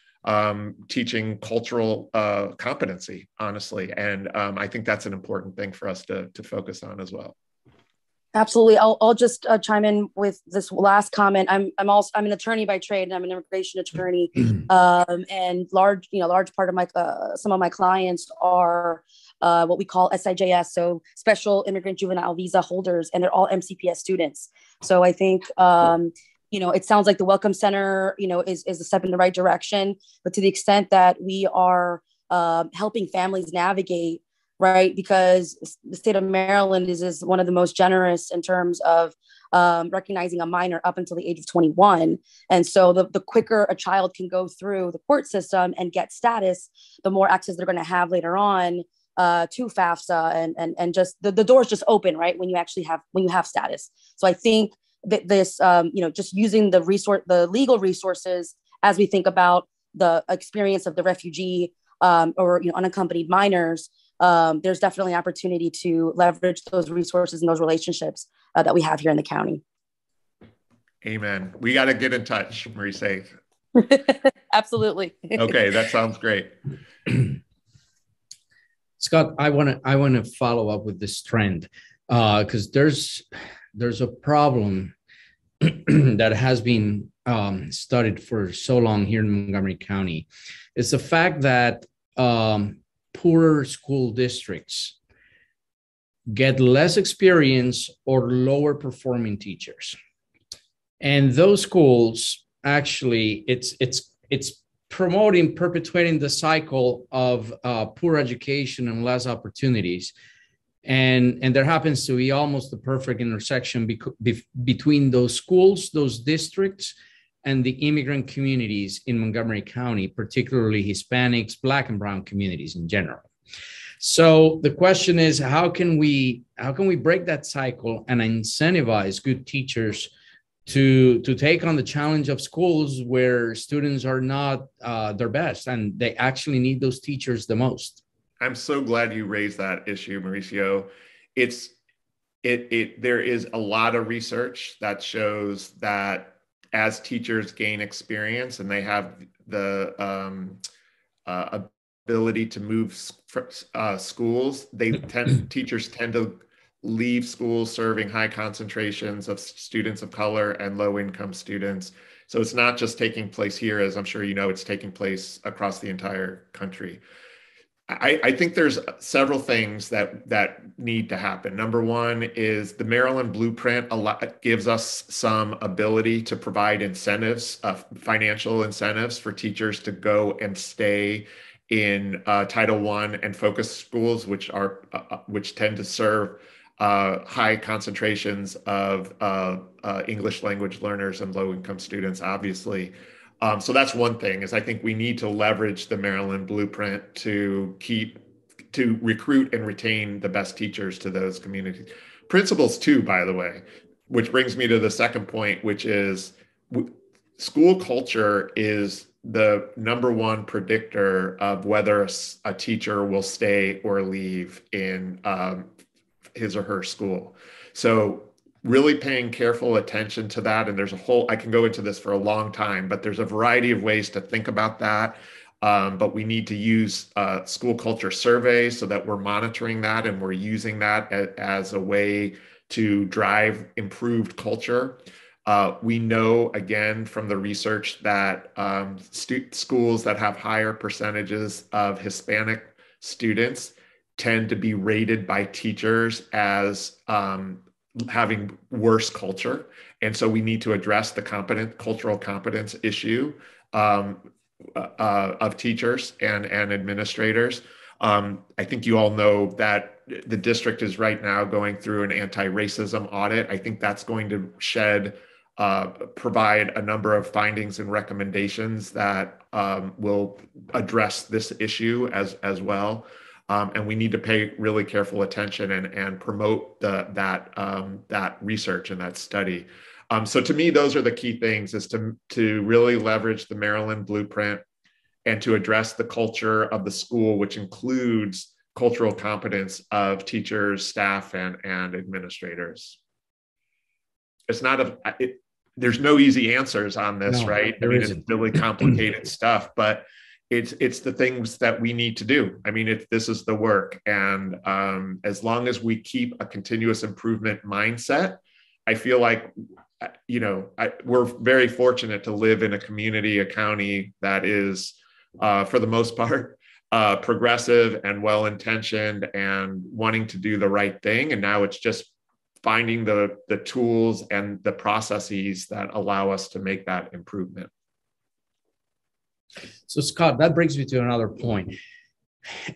teaching cultural competency, honestly. And I think that's an important thing for us to focus on as well. Absolutely. I'll just chime in with this last comment. I'm an attorney by trade, and I'm an immigration attorney. And large part of my some of my clients are what we call SIJS, so Special Immigrant Juvenile Visa holders, and they're all MCPS students. So I think it sounds like the Welcome Center is a step in the right direction, but to the extent that we are helping families navigate, right? Because the state of Maryland is one of the most generous in terms of recognizing a minor up until the age of 21. And so the quicker a child can go through the court system and get status, the more access they're going to have later on to FAFSA, and just the doors just open, right? When you have status. So I think that this, just using the legal resources as we think about the experience of the refugee or unaccompanied minors, there's definitely opportunity to leverage those resources and those relationships that we have here in the county. Amen. We got to get in touch, Marie. Absolutely. Okay, that sounds great. Scott, I want to follow up with this trend because there's a problem that has been studied for so long here in Montgomery County. It's the fact that poorer school districts get less experience or lower performing teachers. And those schools, actually, it's perpetuating the cycle of poor education and less opportunities. And there happens to be almost the perfect intersection between those schools, those districts, and the immigrant communities in Montgomery County, particularly Hispanics, Black and Brown communities in general. So the question is, how can we break that cycle and incentivize good teachers to take on the challenge of schools where students are not their best and they actually need those teachers the most? I'm so glad you raised that issue, Mauricio. There is a lot of research that shows that as teachers gain experience and they have the ability to move schools, teachers tend to leave schools serving high concentrations of students of color and low-income students. So it's not just taking place here, as I'm sure you know, it's taking place across the entire country. I think there's several things that need to happen. Number one is the Maryland Blueprint gives us some ability to provide incentives, financial incentives for teachers to go and stay in Title I and focus schools, which tend to serve high concentrations of English language learners and low-income students, obviously. So that's one thing, is I think we need to leverage the Maryland Blueprint to recruit and retain the best teachers to those communities. Principals too, by the way, which brings me to the second point, which is school culture is the number one predictor of whether a teacher will stay or leave in his or her school. So really paying careful attention to that. And there's I can go into this for a long time, but there's a variety of ways to think about that. But we need to use school culture surveys so that we're monitoring that and we're using that as a way to drive improved culture. We know, again, from the research that schools that have higher percentages of Hispanic students tend to be rated by teachers as having worse culture. And so we need to address the cultural competence issue of teachers and administrators. I think you all know that the district is right now going through an anti-racism audit. I think that's going to provide a number of findings and recommendations that will address this issue as well. And we need to pay really careful attention and promote that research and that study. So to me, those are the key things, is to really leverage the Maryland blueprint and to address the culture of the school, which includes cultural competence of teachers, staff, and administrators. It's not there's no easy answers on this, no, right? I mean, it's really complicated stuff, but it's the things that we need to do. I mean, this is the work. And as long as we keep a continuous improvement mindset, I feel like, we're very fortunate to live in a community, a county that is, for the most part, progressive and well-intentioned and wanting to do the right thing. And now it's just finding the tools and the processes that allow us to make that improvement. So Scott, that brings me to another point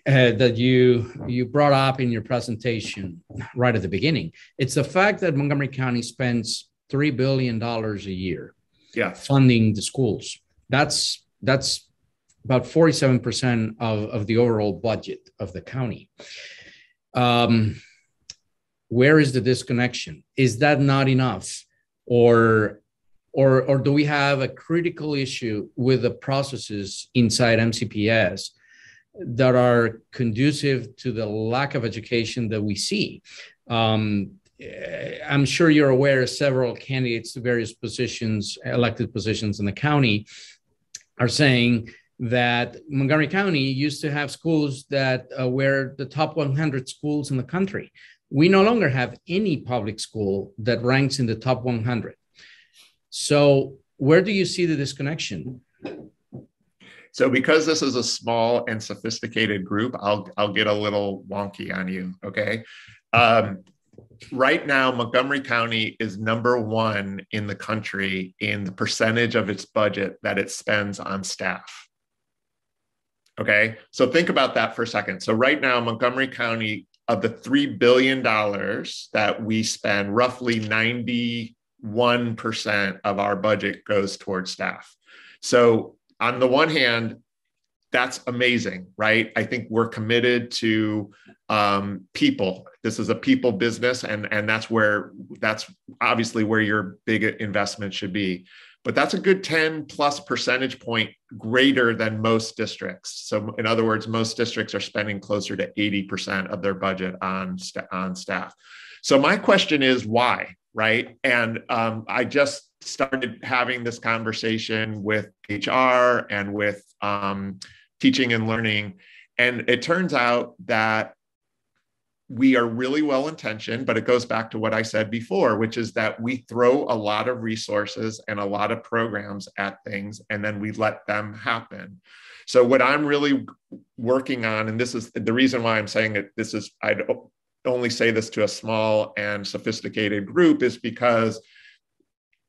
that you brought up in your presentation right at the beginning. It's the fact that Montgomery County spends $3 billion a year funding the schools. That's about 47% of the overall budget of the county. Where is the disconnection? Is that not enough? Or do we have a critical issue with the processes inside MCPS that are conducive to the lack of education that we see? I'm sure you're aware several candidates to various positions, elected positions in the county, are saying that Montgomery County used to have schools that were the top 100 schools in the country. We no longer have any public school that ranks in the top 100. So where do you see the disconnection? So because this is a small and sophisticated group, I'll get a little wonky on you, okay? Right now, Montgomery County is #1 in the country in the percentage of its budget that it spends on staff. Okay, so think about that for a second. So right now, Montgomery County, of the $3 billion that we spend, roughly 91% of our budget goes towards staff. So on the one hand, that's amazing, right? I think we're committed to people. This is a people business, and that's obviously where your big investment should be. But that's a good 10+ percentage point greater than most districts. So in other words, most districts are spending closer to 80% of their budget on staff. So my question is why, right? And I just started having this conversation with HR and with teaching and learning. And it turns out that we are really well-intentioned, but it goes back to what I said before, which is that we throw a lot of resources and a lot of programs at things, and then we let them happen. So what I'm really working on, and this is the reason why I'm saying that I'd only say this to a small and sophisticated group, is because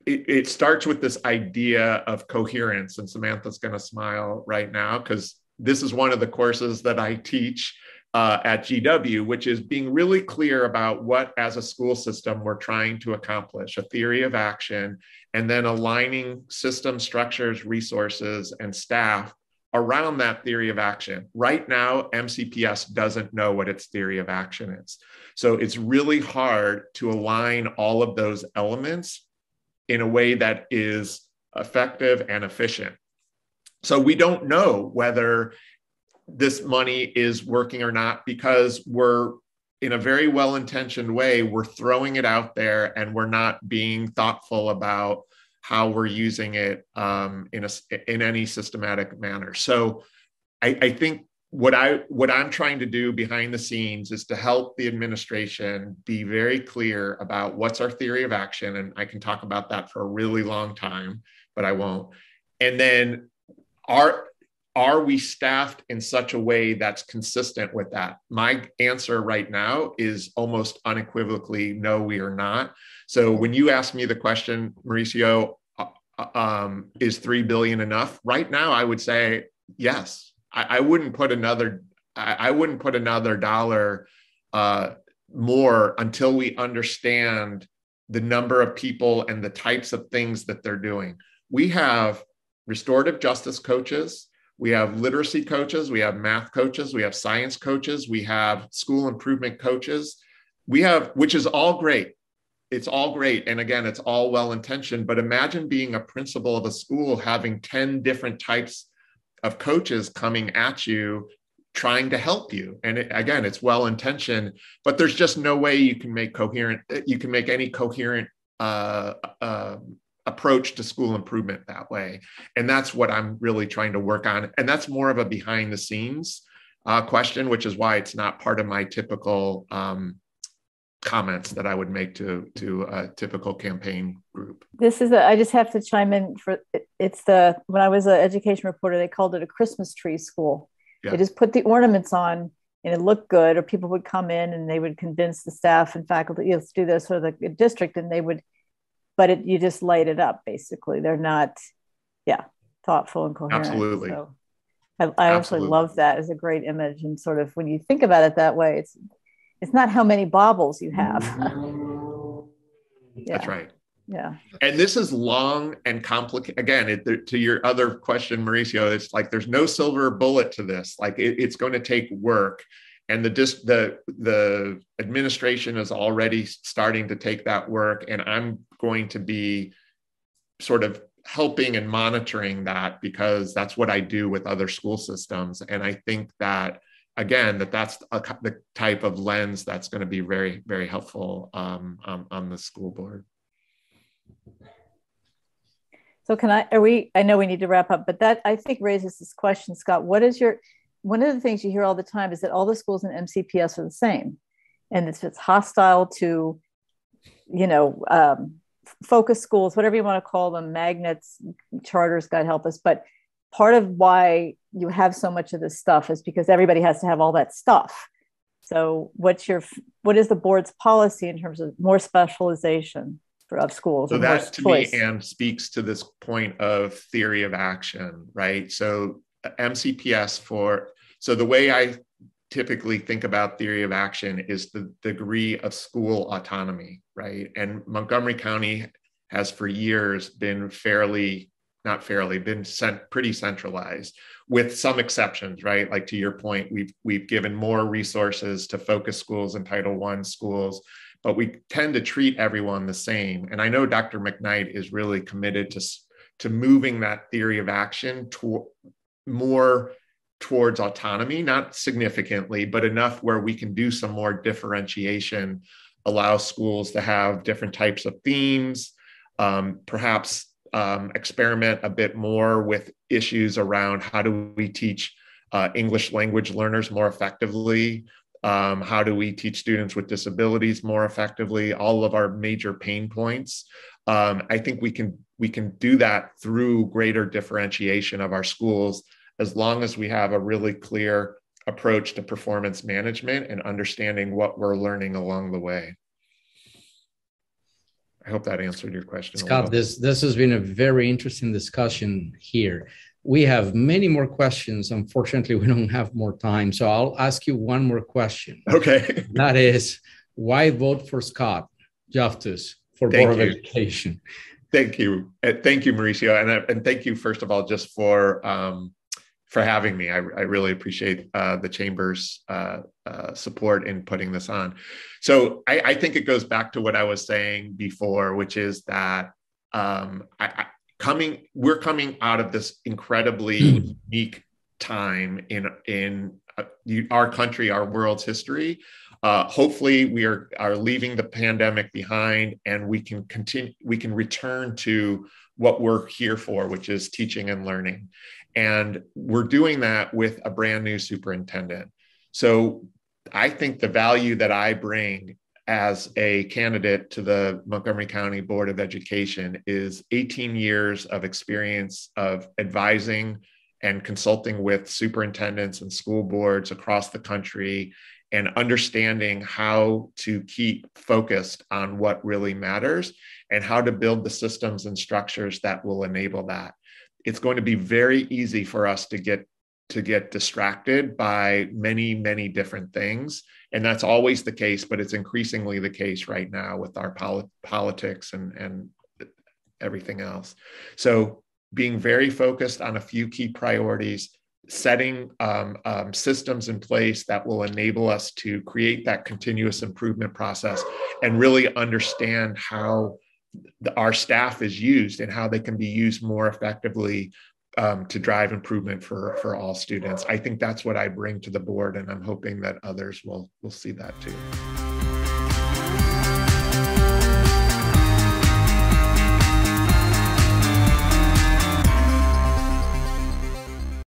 it starts with this idea of coherence. And Samantha's going to smile right now, because this is one of the courses that I teach at GW, which is being really clear about what, as a school system, we're trying to accomplish, a theory of action, and then aligning system structures, resources, and staff around that theory of action. Right now, MCPS doesn't know what its theory of action is. So it's really hard to align all of those elements in a way that is effective and efficient. So we don't know whether this money is working or not, because we're, in a very well-intentioned way, we're throwing it out there and we're not being thoughtful about how we're using it in any systematic manner. So I think what I'm trying to do behind the scenes is to help the administration be very clear about what's our theory of action. And I can talk about that for a really long time, but I won't. And then are we staffed in such a way that's consistent with that? My answer right now is almost unequivocally, no, we are not. So when you ask me the question, Mauricio, is 3 billion enough? Right now, I would say yes. I wouldn't put another dollar more until we understand the number of people and the types of things that they're doing. We have restorative justice coaches, we have literacy coaches, we have math coaches, we have science coaches, we have school improvement coaches. We have, which is all great. It's all great. And again, it's all well-intentioned, but imagine being a principal of a school having 10 different types of coaches coming at you, trying to help you. And again, it's well-intentioned, but there's just no way you can make any coherent approach to school improvement that way. And that's what I'm really trying to work on. And that's more of a behind the scenes question, which is why it's not part of my typical comments that I would make to a typical campaign group. I just have to chime in when I was an education reporter, they called it a Christmas tree school. Yeah. They just put the ornaments on and it looked good, or people would come in and they would convince the staff and faculty, let's do this, or the district, and they would, but you just light it up, basically. They're not, thoughtful and coherent. Absolutely. So I also love that as a great image. And sort of when you think about it that way, it's not how many baubles you have. That's right. Yeah. And this is long and complicated. Again, to your other question, Mauricio, it's like there's no silver bullet to this. Like it's going to take work. And the administration is already starting to take that work. And I'm going to be sort of helping and monitoring that, because that's what I do with other school systems. And I think that, again, that's the type of lens that's going to be very, very helpful on the school board. So I know we need to wrap up, but that I think raises this question, Scott. One of the things you hear all the time is that all the schools in MCPS are the same. And it's hostile to, focus schools, whatever you want to call them, magnets, charters, God help us. But part of why you have so much of this stuff is because everybody has to have all that stuff. So what is the board's policy in terms of more specialization of schools? So that to me, Anne, speaks to this point of theory of action, right? So MCPS so the way I typically think about theory of action is the degree of school autonomy, right? And Montgomery County has for years been pretty centralized, with some exceptions, right? Like to your point, we've given more resources to focus schools and Title I schools, but we tend to treat everyone the same. And I know Dr. McKnight is really committed to moving that theory of action more towards autonomy, not significantly, but enough where we can do some more differentiation, allow schools to have different types of themes, perhaps experiment a bit more with issues around how do we teach English language learners more effectively? How do we teach students with disabilities more effectively? All of our major pain points. I think we can do that through greater differentiation of our schools, as long as we have a really clear approach to performance management and understanding what we're learning along the way. I hope that answered your question. Scott, this has been a very interesting discussion here. We have many more questions. Unfortunately, we don't have more time. So I'll ask you one more question. Okay. That is, why vote for Scott Joftus for Board of Education? Thank you. Thank you, Mauricio. And thank you, first of all, just for having me. I really appreciate the Chamber's support in putting this on. So I think it goes back to what I was saying before, which is that we're coming out of this incredibly unique time in our country, our world's history. Hopefully we are leaving the pandemic behind, and we can return to what we're here for, which is teaching and learning. And we're doing that with a brand new superintendent. So I think the value that I bring as a candidate to the Montgomery County Board of Education is 18 years of experience of advising and consulting with superintendents and school boards across the country and understanding how to keep focused on what really matters and how to build the systems and structures that will enable that. It's going to be very easy for us to get distracted by many, many different things. And that's always the case, but it's increasingly the case right now with our politics and everything else. So being very focused on a few key priorities, setting systems in place that will enable us to create that continuous improvement process and really understand how our staff is used and how they can be used more effectively to drive improvement for all students. I think that's what I bring to the board, and I'm hoping that others will see that too.